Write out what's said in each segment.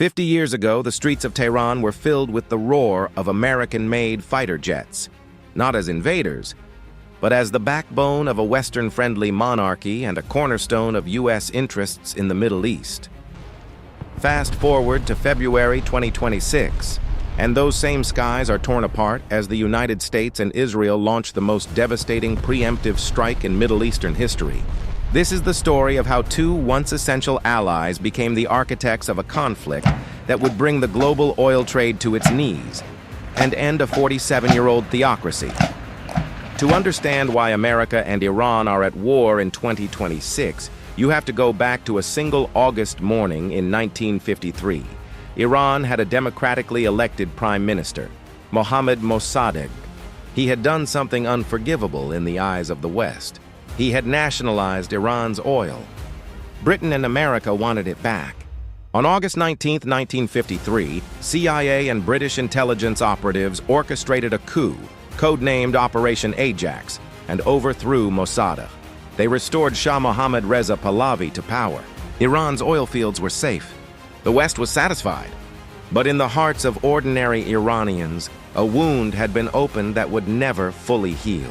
50 years ago, the streets of Tehran were filled with the roar of American-made fighter jets, not as invaders, but as the backbone of a Western-friendly monarchy and a cornerstone of U.S. interests in the Middle East. Fast forward to February 2026, and those same skies are torn apart as the United States and Israel launch the most devastating preemptive strike in Middle Eastern history. This is the story of how two once essential allies became the architects of a conflict that would bring the global oil trade to its knees and end a 47-year-old theocracy. To understand why America and Iran are at war in 2026, you have to go back to a single August morning in 1953. Iran had a democratically elected prime minister, Mohammad Mosaddegh. He had done something unforgivable in the eyes of the West. He had nationalized Iran's oil. Britain and America wanted it back. On August 19, 1953, CIA and British intelligence operatives orchestrated a coup, codenamed Operation Ajax, and overthrew Mosaddegh. They restored Shah Mohammad Reza Pahlavi to power. Iran's oil fields were safe. The West was satisfied. But in the hearts of ordinary Iranians, a wound had been opened that would never fully heal.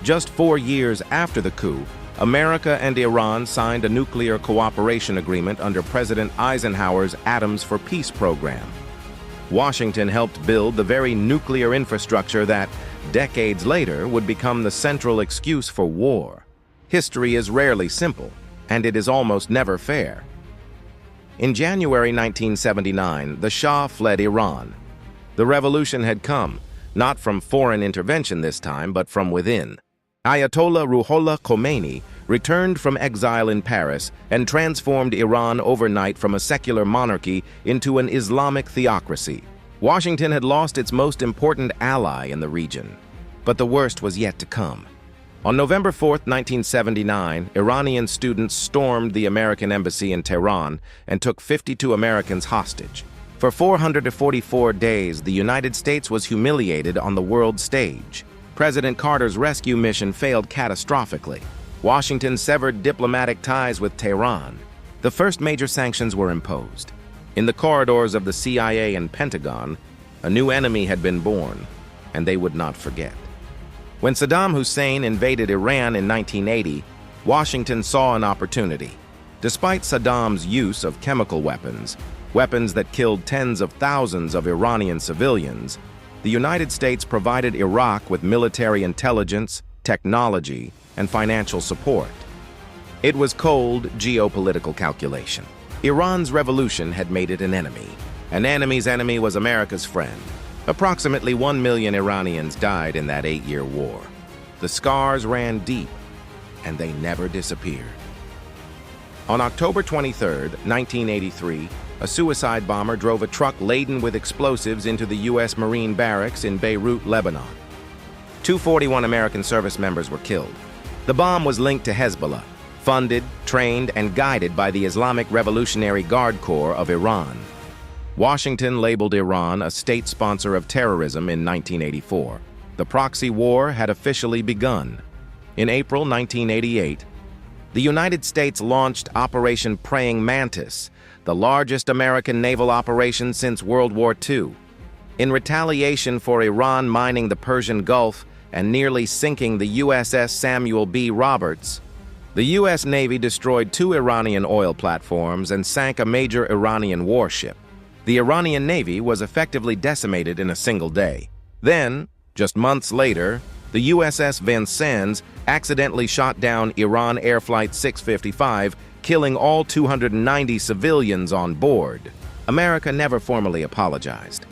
Just 4 years after the coup, America and Iran signed a nuclear cooperation agreement under President Eisenhower's Atoms for Peace program. Washington helped build the very nuclear infrastructure that, decades later, would become the central excuse for war. History is rarely simple, and it is almost never fair. In January 1979, the Shah fled Iran. The revolution had come, not from foreign intervention this time, but from within. Ayatollah Ruhollah Khomeini returned from exile in Paris and transformed Iran overnight from a secular monarchy into an Islamic theocracy. Washington had lost its most important ally in the region, but the worst was yet to come. On November 4, 1979, Iranian students stormed the American embassy in Tehran and took 52 Americans hostage. For 444 days, the United States was humiliated on the world stage. President Carter's rescue mission failed catastrophically. Washington severed diplomatic ties with Tehran. The first major sanctions were imposed. In the corridors of the CIA and Pentagon, a new enemy had been born, and they would not forget. When Saddam Hussein invaded Iran in 1980, Washington saw an opportunity. Despite Saddam's use of chemical weapons, weapons that killed tens of thousands of Iranian civilians, the United States provided Iraq with military intelligence, technology, and financial support. It was cold geopolitical calculation. Iran's revolution had made it an enemy. An enemy's enemy was America's friend. Approximately 1 million Iranians died in that 8-year war. The scars ran deep, and they never disappeared. On October 23, 1983, a suicide bomber drove a truck laden with explosives into the U.S. Marine barracks in Beirut, Lebanon. 241 American service members were killed. The bomb was linked to Hezbollah, funded, trained, and guided by the Islamic Revolutionary Guard Corps of Iran. Washington labeled Iran a state sponsor of terrorism in 1984. The proxy war had officially begun. In April 1988, the United States launched Operation Praying Mantis, the largest American naval operation since World War II. In retaliation for Iran mining the Persian Gulf and nearly sinking the USS Samuel B. Roberts, the U.S. Navy destroyed 2 Iranian oil platforms and sank a major Iranian warship. The Iranian Navy was effectively decimated in a single day. Then, just months later, the USS Vincennes accidentally shot down Iran Air Flight 655, killing all 290 civilians on board. America never formally apologized.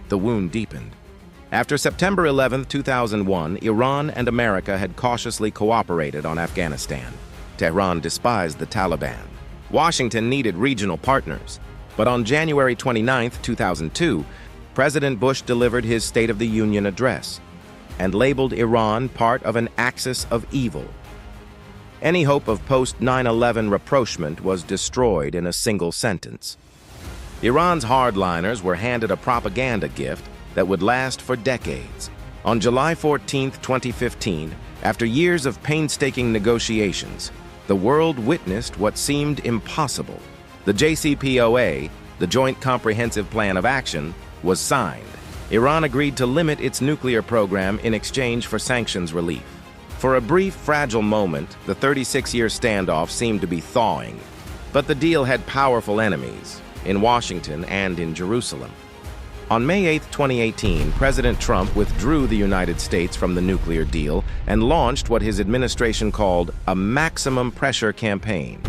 The wound deepened. After September 11, 2001, Iran and America had cautiously cooperated on Afghanistan. Tehran despised the Taliban. Washington needed regional partners. But on January 29, 2002, President Bush delivered his State of the Union address and labeled Iran part of an axis of evil. Any hope of post-9/11 rapprochement was destroyed in a single sentence. Iran's hardliners were handed a propaganda gift that would last for decades. On July 14, 2015, after years of painstaking negotiations, the world witnessed what seemed impossible. The JCPOA, The Joint Comprehensive Plan of Action was signed. Iran agreed to limit its nuclear program in exchange for sanctions relief. For a brief, fragile moment, the 36-year standoff seemed to be thawing. But the deal had powerful enemies, in Washington and in Jerusalem. On May 8, 2018, President Trump withdrew the United States from the nuclear deal and launched what his administration called a maximum pressure campaign.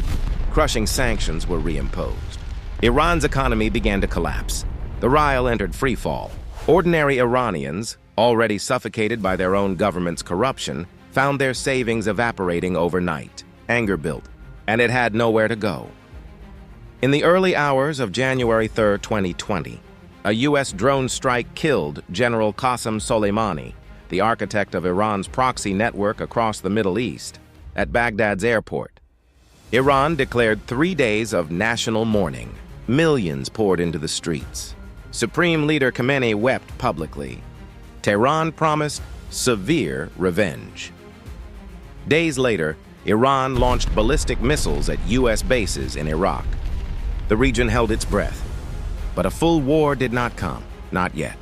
Crushing sanctions were reimposed. Iran's economy began to collapse. The rial entered freefall. Ordinary Iranians, already suffocated by their own government's corruption, found their savings evaporating overnight. Anger built, and it had nowhere to go. In the early hours of January 3, 2020, a U.S. drone strike killed General Qasem Soleimani, the architect of Iran's proxy network across the Middle East, at Baghdad's airport. Iran declared 3 days of national mourning. Millions poured into the streets. Supreme Leader Khamenei wept publicly. Tehran promised severe revenge. Days later, Iran launched ballistic missiles at U.S. bases in Iraq. The region held its breath. But a full war did not come, not yet.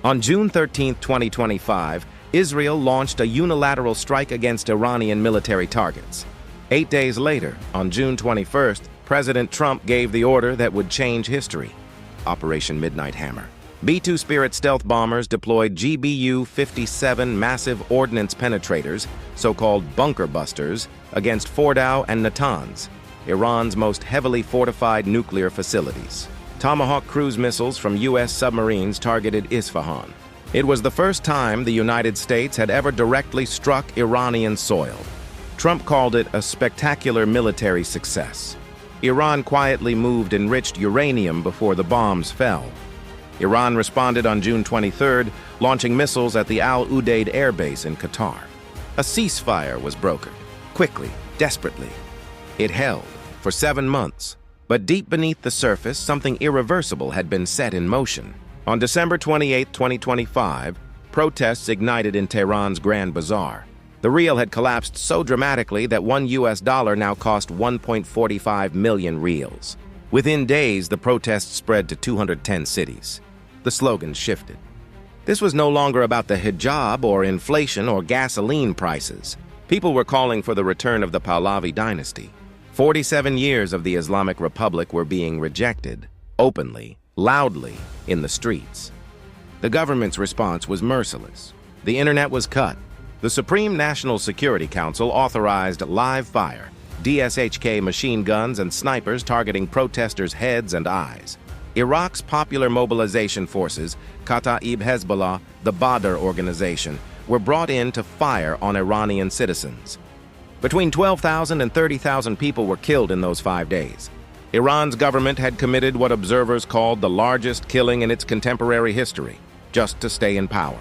On June 13, 2025, Israel launched a unilateral strike against Iranian military targets. 8 days later, on June 21st, President Trump gave the order that would change history: Operation Midnight Hammer. B-2 Spirit stealth bombers deployed GBU-57 massive ordnance penetrators, so-called bunker busters, against Fordow and Natanz, Iran's most heavily fortified nuclear facilities. Tomahawk cruise missiles from U.S. submarines targeted Isfahan. It was the first time the United States had ever directly struck Iranian soil. Trump called it a spectacular military success. Iran quietly moved enriched uranium before the bombs fell. Iran responded on June 23rd, launching missiles at the Al Udeid air base in Qatar. A ceasefire was brokered, quickly, desperately. It held for 7 months. But deep beneath the surface, something irreversible had been set in motion. On December 28, 2025, protests ignited in Tehran's Grand Bazaar. The rial had collapsed so dramatically that $1 now cost 1.45 million rials. Within days, the protests spread to 210 cities. The slogans shifted. This was no longer about the hijab or inflation or gasoline prices. People were calling for the return of the Pahlavi dynasty. 47 years of the Islamic Republic were being rejected, openly, loudly, in the streets. The government's response was merciless. The internet was cut. The Supreme National Security Council authorized live fire, DSHK machine guns and snipers targeting protesters' heads and eyes. Iraq's Popular Mobilization Forces, Kataib Hezbollah, the Badr organization, were brought in to fire on Iranian citizens. Between 12,000 and 30,000 people were killed in those 5 days. Iran's government had committed what observers called the largest killing in its contemporary history, just to stay in power.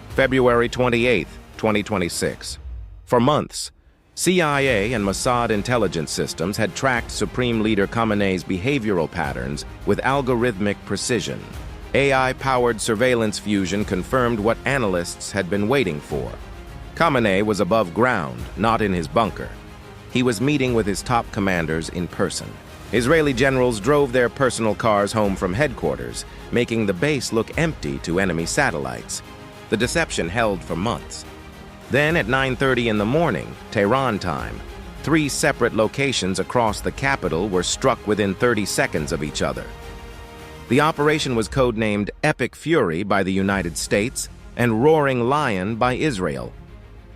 February 28, 2026. For months, CIA and Mossad intelligence systems had tracked Supreme Leader Khamenei's behavioral patterns with algorithmic precision. AI-powered surveillance fusion confirmed what analysts had been waiting for. Khamenei was above ground, not in his bunker. He was meeting with his top commanders in person. Israeli generals drove their personal cars home from headquarters, making the base look empty to enemy satellites. The deception held for months. Then at 9:30 in the morning, Tehran time, 3 separate locations across the capital were struck within 30 seconds of each other. The operation was codenamed Epic Fury by the United States and Roaring Lion by Israel.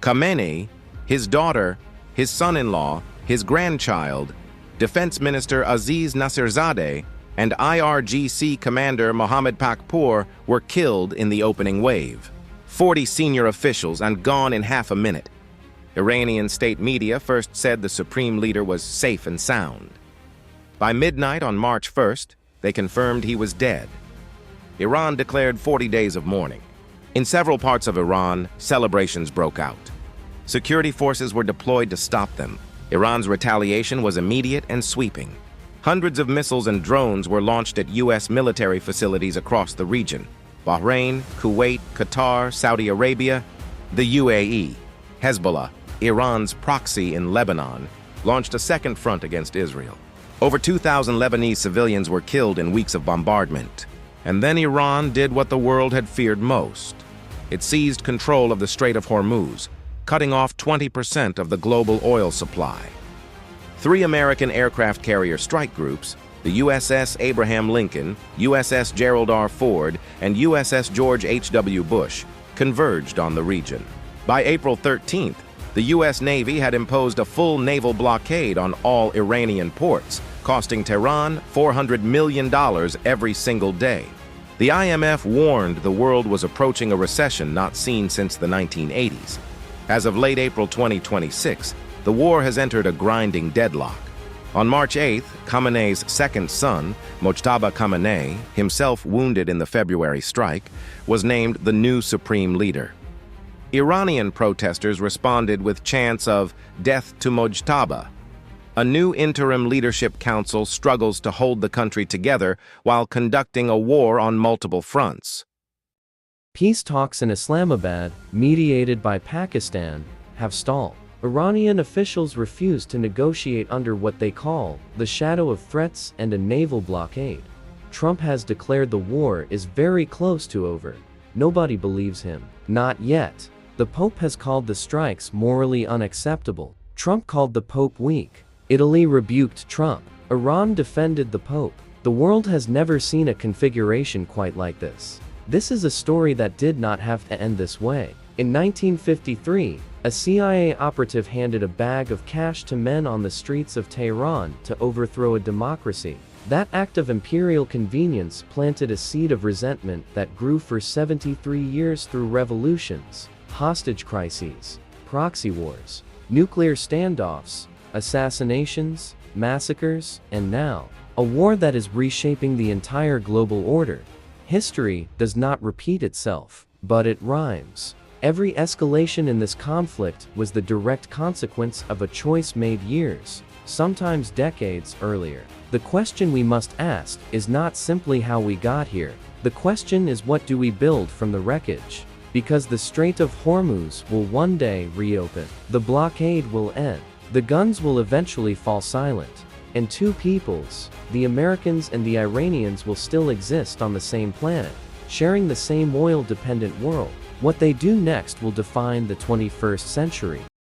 Khamenei, his daughter, his son-in-law, his grandchild, Defense Minister Aziz Nasirzadeh, and IRGC Commander Mohammad Pakpour were killed in the opening wave. 40 senior officials and gone in half a minute. Iranian state media first said the supreme leader was safe and sound. By midnight on March 1st, they confirmed he was dead. Iran declared 40 days of mourning. In several parts of Iran, celebrations broke out. Security forces were deployed to stop them. Iran's retaliation was immediate and sweeping. Hundreds of missiles and drones were launched at U.S. military facilities across the region. Bahrain, Kuwait, Qatar, Saudi Arabia, the UAE. Hezbollah, Iran's proxy in Lebanon, launched a second front against Israel. Over 2,000 Lebanese civilians were killed in weeks of bombardment. And then Iran did what the world had feared most. It seized control of the Strait of Hormuz, cutting off 20% of the global oil supply. 3 American aircraft carrier strike groups, the USS Abraham Lincoln, USS Gerald R. Ford, and USS George H.W. Bush, converged on the region. By April 13th, the U.S. Navy had imposed a full naval blockade on all Iranian ports, costing Tehran $400 million every single day. The IMF warned the world was approaching a recession not seen since the 1980s. As of late April 2026, the war has entered a grinding deadlock. On March 8th, Khamenei's second son, Mojtaba Khamenei, himself wounded in the February strike, was named the new supreme leader. Iranian protesters responded with chants of "Death to Mojtaba." A new interim leadership council struggles to hold the country together while conducting a war on multiple fronts. Peace talks in Islamabad, mediated by Pakistan, have stalled. Iranian officials refuse to negotiate under what they call the shadow of threats and a naval blockade. Trump has declared the war is very close to over. Nobody believes him. Not yet. The Pope has called the strikes morally unacceptable. Trump called the Pope weak. Italy rebuked Trump. Iran defended the Pope. The world has never seen a configuration quite like this. This is a story that did not have to end this way. In 1953, a CIA operative handed a bag of cash to men on the streets of Tehran to overthrow a democracy. That act of imperial convenience planted a seed of resentment that grew for 73 years through revolutions, hostage crises, proxy wars, nuclear standoffs, assassinations, massacres, and now, a war that is reshaping the entire global order. History does not repeat itself, but it rhymes. Every escalation in this conflict was the direct consequence of a choice made years, sometimes decades earlier. The question we must ask is not simply how we got here. The question is, what do we build from the wreckage? Because the Strait of Hormuz will one day reopen. The blockade will end. The guns will eventually fall silent. And two peoples, the Americans and the Iranians, will still exist on the same planet, sharing the same oil-dependent world. What they do next will define the 21st century.